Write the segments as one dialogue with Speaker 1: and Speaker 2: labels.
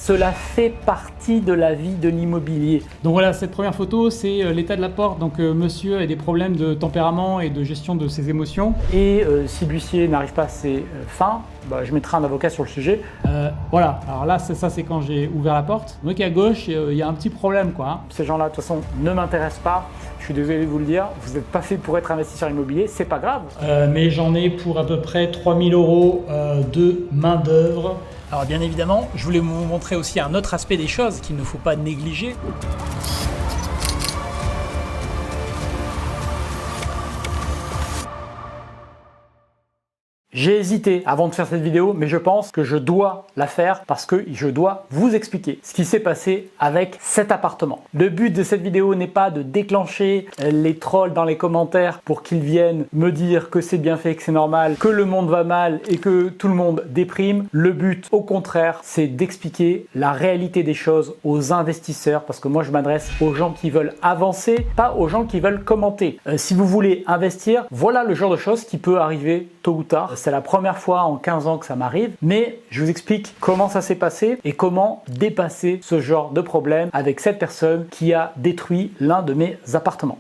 Speaker 1: Cela fait partie de la vie de l'immobilier.
Speaker 2: Donc voilà, cette première photo, c'est l'état de la porte. Donc monsieur a des problèmes de tempérament et de gestion de ses émotions.
Speaker 1: Et si l'huissier n'arrive pas à ses fins, je mettrai un avocat sur le sujet.
Speaker 2: Voilà, alors là, ça c'est quand j'ai ouvert la porte. Donc à gauche, il y a un petit problème quoi. Hein.
Speaker 1: Ces gens-là, de toute façon, ne m'intéressent pas. Je suis désolé de vous le dire, vous n'êtes pas fait pour être investisseur immobilier, c'est pas grave.
Speaker 2: Mais j'en ai pour à peu près 3 000 € de main d'œuvre.
Speaker 1: Alors bien évidemment, je voulais vous montrer aussi un autre aspect des choses qu'il ne faut pas négliger. J'ai hésité avant de faire cette vidéo, mais je pense que je dois la faire parce que je dois vous expliquer ce qui s'est passé avec cet appartement. Le but de cette vidéo n'est pas de déclencher les trolls dans les commentaires pour qu'ils viennent me dire que c'est bien fait, que c'est normal, que le monde va mal et que tout le monde déprime. Le but, au contraire, c'est d'expliquer la réalité des choses aux investisseurs parce que moi, je m'adresse aux gens qui veulent avancer, pas aux gens qui veulent commenter. Si vous voulez investir, voilà le genre de choses qui peut arriver tôt ou tard. C'est la première fois en 15 ans que ça m'arrive, mais je vous explique comment ça s'est passé et comment dépasser ce genre de problème avec cette personne qui a détruit l'un de mes appartements.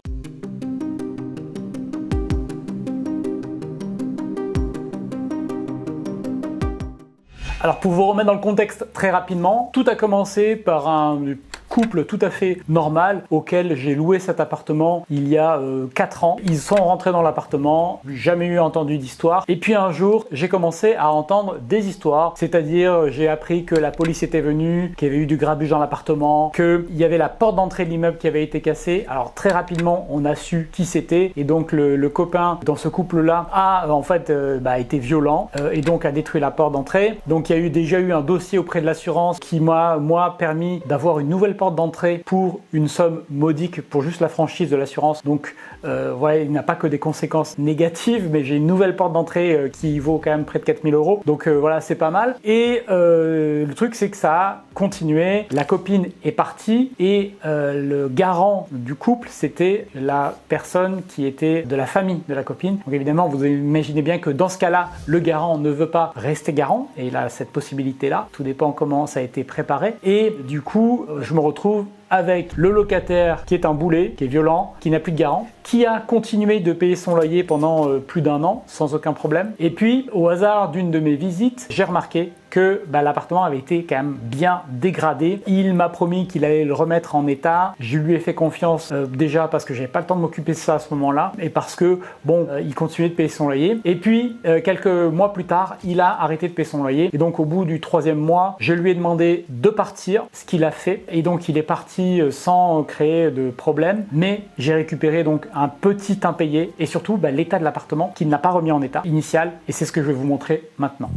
Speaker 1: Alors pour vous remettre dans le contexte très rapidement, tout a commencé par un couple tout à fait normal auquel j'ai loué cet appartement il y a 4 ans. Ils sont rentrés dans l'appartement, jamais eu entendu d'histoire. Et puis un jour, j'ai commencé à entendre des histoires, c'est-à-dire j'ai appris que la police était venue, qu'il y avait eu du grabuge dans l'appartement, qu'il y avait la porte d'entrée de l'immeuble qui avait été cassée. Alors très rapidement, on a su qui c'était et donc le copain dans ce couple-là a en fait été violent et donc a détruit la porte d'entrée. Donc il y a déjà eu un dossier auprès de l'assurance qui m'a permis d'avoir une nouvelle porte d'entrée pour une somme modique pour juste la franchise de l'assurance. Donc voilà, il n'a pas que des conséquences négatives, mais j'ai une nouvelle porte d'entrée qui vaut quand même près de 4 000 €. Donc voilà, c'est pas mal. Et le truc, c'est que ça a continué. La copine est partie et le garant du couple, c'était la personne qui était de la famille de la copine. Donc évidemment, vous imaginez bien que dans ce cas-là, le garant ne veut pas rester garant et il a cette possibilité-là. Tout dépend comment ça a été préparé. Et du coup, je me retrouve avec le locataire qui est un boulet, qui est violent, qui n'a plus de garant, qui a continué de payer son loyer pendant plus d'1 an sans aucun problème. Et puis, au hasard d'une de mes visites, j'ai remarqué que l'appartement avait été quand même bien dégradé. Il m'a promis qu'il allait le remettre en état. Je lui ai fait confiance déjà parce que j'avais pas le temps de m'occuper de ça à ce moment-là et parce que il continuait de payer son loyer. Et puis quelques mois plus tard, il a arrêté de payer son loyer. Et donc au bout du 3e mois, je lui ai demandé de partir, ce qu'il a fait. Et donc il est parti sans créer de problème. Mais j'ai récupéré donc un petit impayé et surtout l'état de l'appartement qu'il n'a pas remis en état initial. Et c'est ce que je vais vous montrer maintenant.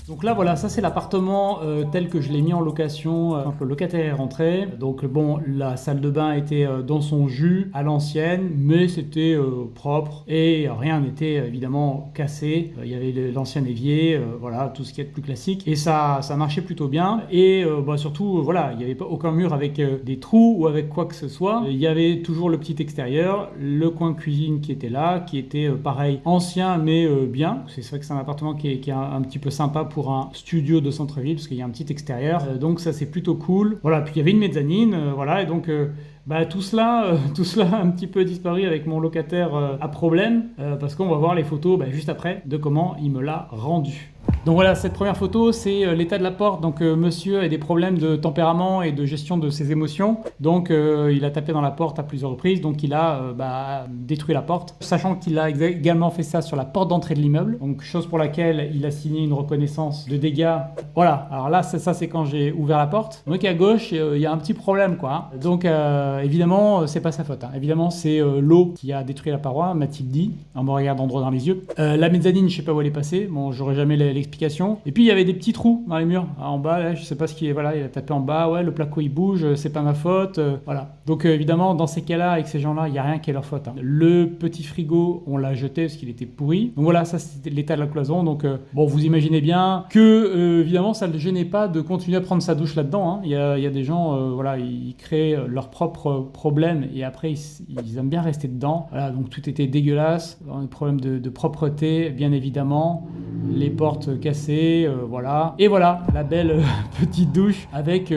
Speaker 2: Donc là voilà, ça c'est l'appartement tel que je l'ai mis en location quand le locataire est rentré. Donc bon, la salle de bain était dans son jus à l'ancienne, mais c'était propre et rien n'était évidemment cassé. Il y avait l'ancien évier, voilà, tout ce qui est plus classique et ça marchait plutôt bien. Et surtout voilà, il n'y avait pas aucun mur avec des trous ou avec quoi que ce soit. Il y avait toujours le petit extérieur, le coin cuisine qui était là, qui était pareil, ancien mais bien. C'est vrai que c'est un appartement qui est un petit peu sympa pour un studio de centre-ville parce qu'il y a un petit extérieur, donc ça c'est plutôt cool. Voilà, puis il y avait une mezzanine, voilà, et donc tout cela a un petit peu disparu avec mon locataire à problème, parce qu'on va voir les photos juste après de comment il me l'a rendu. Donc voilà, cette première photo, c'est l'état de la porte. Donc monsieur a des problèmes de tempérament et de gestion de ses émotions. Donc il a tapé dans la porte à plusieurs reprises. Donc il a détruit la porte, sachant qu'il a également fait ça sur la porte d'entrée de l'immeuble. Donc chose pour laquelle il a signé une reconnaissance de dégâts. Voilà, alors là, ça c'est quand j'ai ouvert la porte. Donc à gauche, il y a un petit problème quoi. Donc évidemment, c'est pas sa faute. Hein. Évidemment, c'est l'eau qui a détruit la paroi, m'a-t-il dit, en me regardant droit dans les yeux. La mezzanine, je sais pas où elle est passée. Bon, j'aurais jamais l'explication explications. Et puis il y avait des petits trous dans les murs. En bas, là, je sais pas ce qui est. Voilà, il a tapé en bas. Ouais, le placo il bouge, c'est pas ma faute. Voilà. Donc évidemment, dans ces cas-là, avec ces gens-là, il y a rien qui est leur faute. Hein. Le petit frigo, on l'a jeté parce qu'il était pourri. Donc voilà, ça c'était l'état de la cloison. Donc bon, vous imaginez bien que évidemment, ça ne le gênait pas de continuer à prendre sa douche là-dedans. Hein. Il y a des gens, voilà, ils créent leurs propres problèmes et après ils aiment bien rester dedans. Voilà, donc tout était dégueulasse. Des problèmes de propreté, bien évidemment. Les portes cassées, voilà. Et voilà, la belle petite douche avec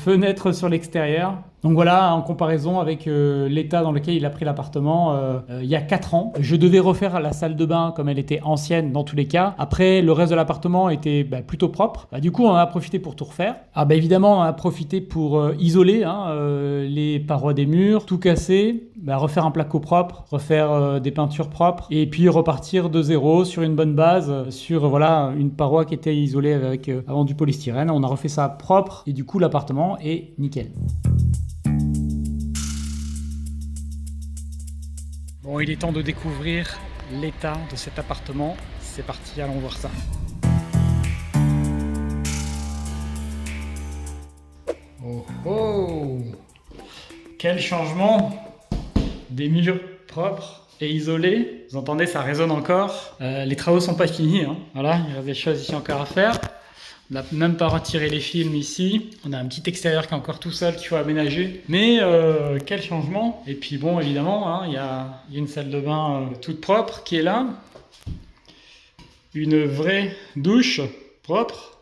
Speaker 2: fenêtre sur l'extérieur. Donc voilà, en comparaison avec l'état dans lequel il a pris l'appartement il y a 4 ans. Je devais refaire la salle de bain comme elle était ancienne dans tous les cas. Après, le reste de l'appartement était plutôt propre. Du coup, on en a profité pour tout refaire. Évidemment, on en a profité pour isoler les parois des murs, tout casser, refaire un placo propre, refaire des peintures propres et puis repartir de zéro sur une bonne base, sur voilà une paroi qui était isolée avec avant du polystyrène. On a refait ça propre et du coup, l'appartement est nickel. Bon, il est temps de découvrir l'état de cet appartement. C'est parti, allons voir ça. Oh oh! Quel changement! Des murs propres et isolés. Vous entendez, ça résonne encore. Les travaux sont pas finis. Hein. Voilà, il reste des choses ici encore à faire. On n'a même pas retiré les films ici. On a un petit extérieur qui est encore tout seul qu'il faut aménager. Mais quel changement! Et puis bon, évidemment, il y a une salle de bain toute propre qui est là. Une vraie douche propre.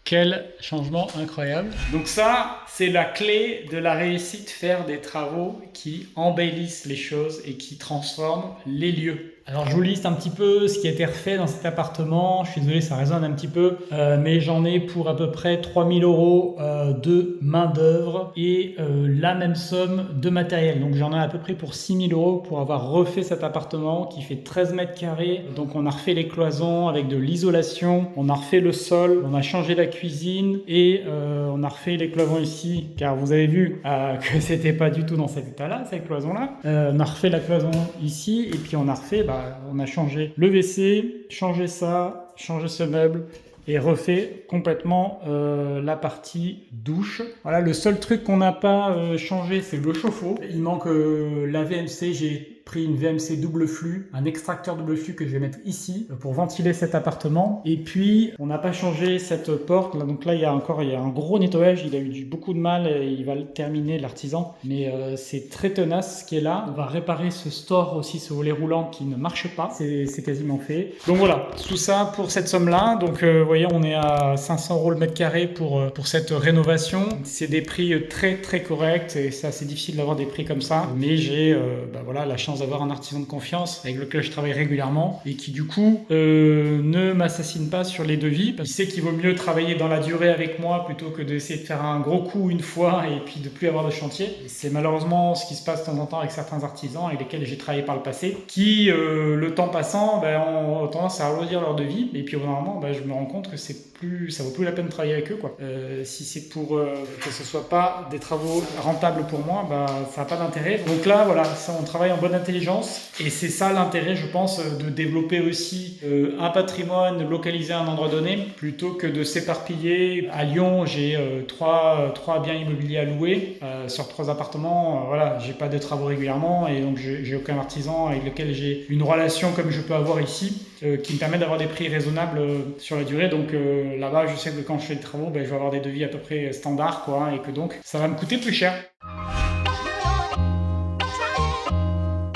Speaker 2: Quel changement incroyable. Donc ça, c'est la clé de la réussite, faire des travaux qui embellissent les choses et qui transforment les lieux. Alors je vous liste un petit peu ce qui a été refait dans cet appartement. Je suis désolé, ça résonne un petit peu, mais j'en ai pour à peu près 3 000 € de main d'œuvre et la même somme de matériel. Donc j'en ai à peu près pour 6 000 € pour avoir refait cet appartement qui fait 13 mètres carrés. Donc on a refait les cloisons avec de l'isolation, on a refait le sol, on a changé la cuisine et on a refait les cloisons ici, car vous avez vu que c'était pas du tout dans cet état-là, cette cloison-là. On a refait la cloison ici et puis on a refait, on a changé le WC, changé ça, changé ce meuble et refait complètement la partie douche. Voilà, le seul truc qu'on n'a pas changé, c'est le chauffe-eau. Il manque la VMC, j'ai pris une VMC double flux, un extracteur double flux que je vais mettre ici pour ventiler cet appartement. Et puis, on n'a pas changé cette porte. Là, donc là, il y a un gros nettoyage. Il a eu beaucoup de mal et il va le terminer, l'artisan. Mais c'est très tenace ce qui est là. On va réparer ce store aussi, ce volet roulant qui ne marche pas. C'est quasiment fait. Donc voilà, tout ça pour cette somme-là. Donc vous voyez, on est à 500 € le mètre carré pour cette rénovation. C'est des prix très très corrects et c'est assez difficile d'avoir des prix comme ça. Mais j'ai voilà, la chance d'avoir un artisan de confiance avec lequel je travaille régulièrement et qui du coup ne m'assassine pas sur les devis. Il sait qu'il vaut mieux travailler dans la durée avec moi plutôt que d'essayer de faire un gros coup une fois et puis de plus avoir de chantier. C'est malheureusement ce qui se passe de temps en temps avec certains artisans avec lesquels j'ai travaillé par le passé qui, le temps passant, ont tendance à alourdir leur devis et puis au bout d'un moment, je me rends compte que ça vaut plus la peine de travailler avec eux, quoi. Si c'est pour que ce soit pas des travaux rentables pour moi, ça n'a pas d'intérêt. Donc là, voilà, on travaille en bonne intelligence et c'est ça l'intérêt, je pense, de développer aussi un patrimoine localisé à un endroit donné plutôt que de s'éparpiller. À Lyon, j'ai trois biens immobiliers à louer sur 3 appartements. Voilà, j'ai pas de travaux régulièrement et donc j'ai aucun artisan avec lequel j'ai une relation comme je peux avoir ici qui me permet d'avoir des prix raisonnables sur la durée. Donc là-bas, je sais que quand je fais des travaux, je vais avoir des devis à peu près standards, quoi, et que donc ça va me coûter plus cher.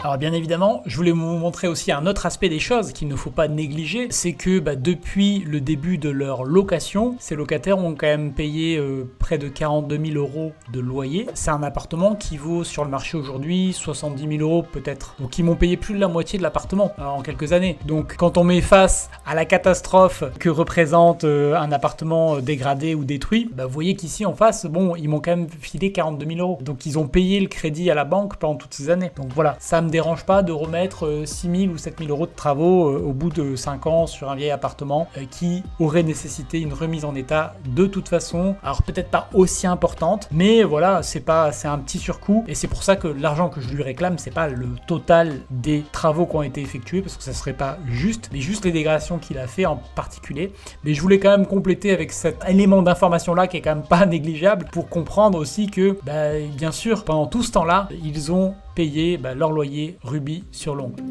Speaker 2: Alors bien évidemment, je voulais vous montrer aussi un autre aspect des choses qu'il ne faut pas négliger, c'est que depuis le début de leur location, ces locataires ont quand même payé près de 42 000 € de loyer. C'est un appartement qui vaut sur le marché aujourd'hui 70 000 € peut-être. Donc ils m'ont payé plus de la moitié de l'appartement en quelques années. Donc quand on met face à la catastrophe que représente un appartement dégradé ou détruit, vous voyez qu'ici en face, ils m'ont quand même filé 42 000 €. Donc ils ont payé le crédit à la banque pendant toutes ces années. Donc voilà, ça me
Speaker 1: me dérange pas de remettre 6 000 ou 7 000 euros de travaux au bout de 5 ans sur un vieil appartement qui aurait nécessité une remise en état de toute façon. Alors peut-être pas aussi importante, mais voilà, c'est un petit surcoût et c'est pour ça que l'argent que je lui réclame, c'est pas le total des travaux qui ont été effectués parce que ça serait pas juste, mais juste les dégradations qu'il a fait en particulier. Mais je voulais quand même compléter avec cet élément d'information là qui est quand même pas négligeable pour comprendre aussi que bien sûr pendant tout ce temps-là, ils ont payé leur loyer rubis sur l'ongle.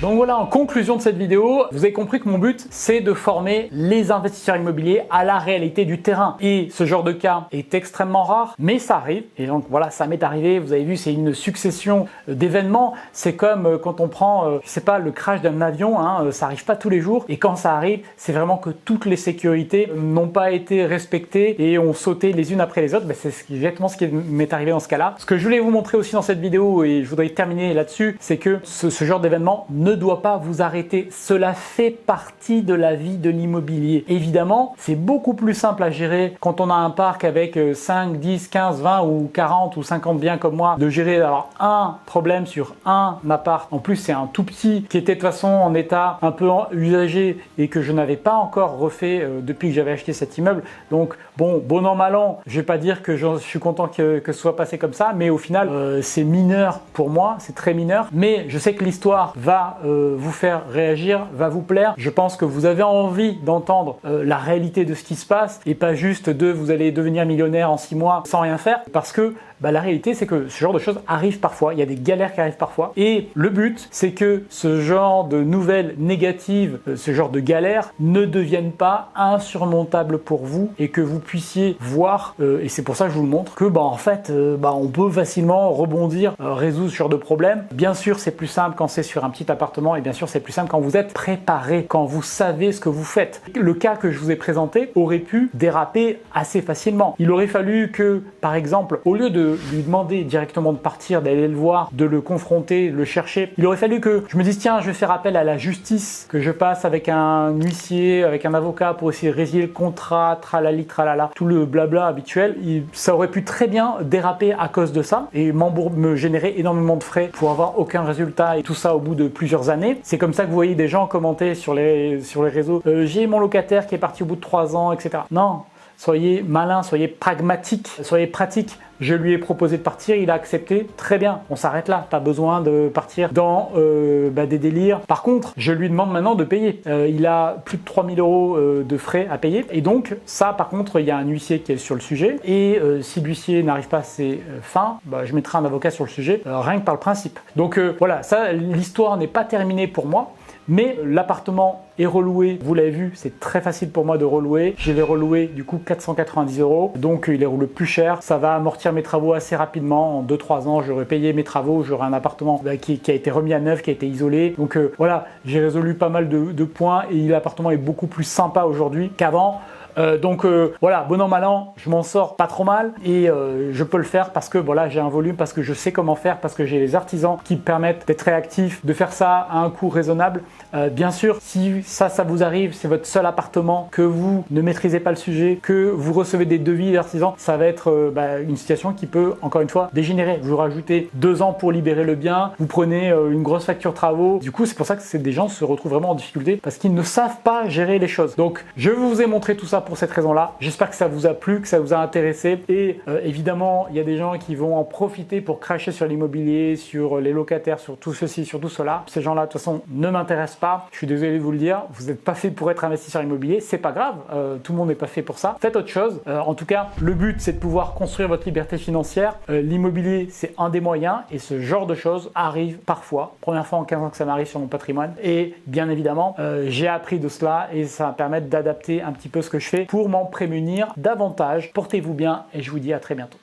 Speaker 1: Donc voilà, en conclusion de cette vidéo, vous avez compris que mon but, c'est de former les investisseurs immobiliers à la réalité du terrain. Et ce genre de cas est extrêmement rare, mais ça arrive. Et donc voilà, ça m'est arrivé. Vous avez vu, c'est une succession d'événements. C'est comme quand on prend, je sais pas, le crash d'un avion, ça arrive pas tous les jours. Et quand ça arrive, c'est vraiment que toutes les sécurités n'ont pas été respectées et ont sauté les unes après les autres. C'est exactement ce qui m'est arrivé dans ce cas-là. Ce que je voulais vous montrer aussi dans cette vidéo, et je voudrais terminer là-dessus, c'est que ce genre d'événement ne doit pas vous arrêter. Cela fait partie de la vie de l'immobilier. Évidemment, c'est beaucoup plus simple à gérer quand on a un parc avec 5, 10, 15, 20 ou 40 ou 50 biens comme moi, de gérer alors un problème sur un appart. En plus, c'est un tout petit qui était de toute façon en état un peu usagé et que je n'avais pas encore refait depuis que j'avais acheté cet immeuble. Donc bon an mal an, je vais pas dire que je suis content que ce soit passé comme ça, mais au final, c'est mineur pour moi, c'est très mineur. Mais je sais que l'histoire va vous faire réagir, va vous plaire. Je pense que vous avez envie d'entendre la réalité de ce qui se passe et pas juste vous allez devenir millionnaire en 6 mois sans rien faire, parce que la réalité, c'est que ce genre de choses arrive parfois, il y a des galères qui arrivent parfois et le but, c'est que ce genre de nouvelles négatives, ce genre de galères ne deviennent pas insurmontables pour vous et que vous puissiez voir, et c'est pour ça que je vous le montre, que en fait, on peut facilement rebondir, résoudre ce genre de problème. Bien sûr, c'est plus simple quand c'est sur un petit appartement et bien sûr, c'est plus simple quand vous êtes préparé, quand vous savez ce que vous faites. Le cas que je vous ai présenté aurait pu déraper assez facilement. Il aurait fallu que, par exemple, au lieu de lui demander directement de partir, d'aller le voir, de le confronter, de le chercher, il aurait fallu que je me dise tiens, je vais faire appel à la justice, que je passe avec un huissier, avec un avocat pour essayer de résilier le contrat, tralali, tralala, tout le blabla habituel. Ça aurait pu très bien déraper à cause de ça et me générer énormément de frais pour avoir aucun résultat et tout ça au bout de plusieurs années. C'est comme ça que vous voyez des gens commenter sur les réseaux j'ai mon locataire qui est parti au bout de 3 ans, etc. Non, soyez malin, soyez pragmatique, soyez pratique. Je lui ai proposé de partir, il a accepté, très bien, on s'arrête là, pas besoin de partir dans des délires. Par contre, je lui demande maintenant de payer. Il a plus de 3 000 euros de frais à payer et donc ça par contre, il y a un huissier qui est sur le sujet et si l'huissier n'arrive pas à ses fins, je mettrai un avocat sur le sujet, rien que par le principe. Donc voilà, ça, l'histoire n'est pas terminée pour moi. Mais l'appartement est reloué, vous l'avez vu, c'est très facile pour moi de relouer. Je l'ai reloué du coup 490 euros, donc il est roulé plus cher. Ça va amortir mes travaux assez rapidement. En 2-3 ans, j'aurai payé mes travaux, j'aurai un appartement qui a été remis à neuf, qui a été isolé. Donc voilà, j'ai résolu pas mal de points et l'appartement est beaucoup plus sympa aujourd'hui qu'avant. Voilà, bon an mal an, je m'en sors pas trop mal et je peux le faire parce que voilà, j'ai un volume, parce que je sais comment faire, parce que j'ai les artisans qui me permettent d'être réactif, de faire ça à un coût raisonnable. Bien sûr, si ça vous arrive, c'est votre seul appartement, que vous ne maîtrisez pas le sujet, que vous recevez des devis d'artisans, ça va être une situation qui peut, encore une fois, dégénérer. Vous rajoutez 2 ans pour libérer le bien, vous prenez une grosse facture travaux. Du coup, c'est pour ça que des gens se retrouvent vraiment en difficulté parce qu'ils ne savent pas gérer les choses. Donc, je vous ai montré tout ça pour cette raison-là. J'espère que ça vous a plu, que ça vous a intéressé et évidemment, il y a des gens qui vont en profiter pour cracher sur l'immobilier, sur les locataires, sur tout ceci, sur tout cela. Ces gens-là, de toute façon, ne m'intéressent pas. Je suis désolé de vous le dire. Vous n'êtes pas fait pour être investisseur immobilier. C'est pas grave. Tout le monde n'est pas fait pour ça. Faites autre chose. En tout cas, le but, c'est de pouvoir construire votre liberté financière. L'immobilier, c'est un des moyens et ce genre de choses arrive parfois. Première fois en 15 ans que ça m'arrive sur mon patrimoine et bien évidemment, j'ai appris de cela et ça va me permettre d'adapter un petit peu ce que je fais pour m'en prémunir davantage. Portez-vous bien et je vous dis à très bientôt.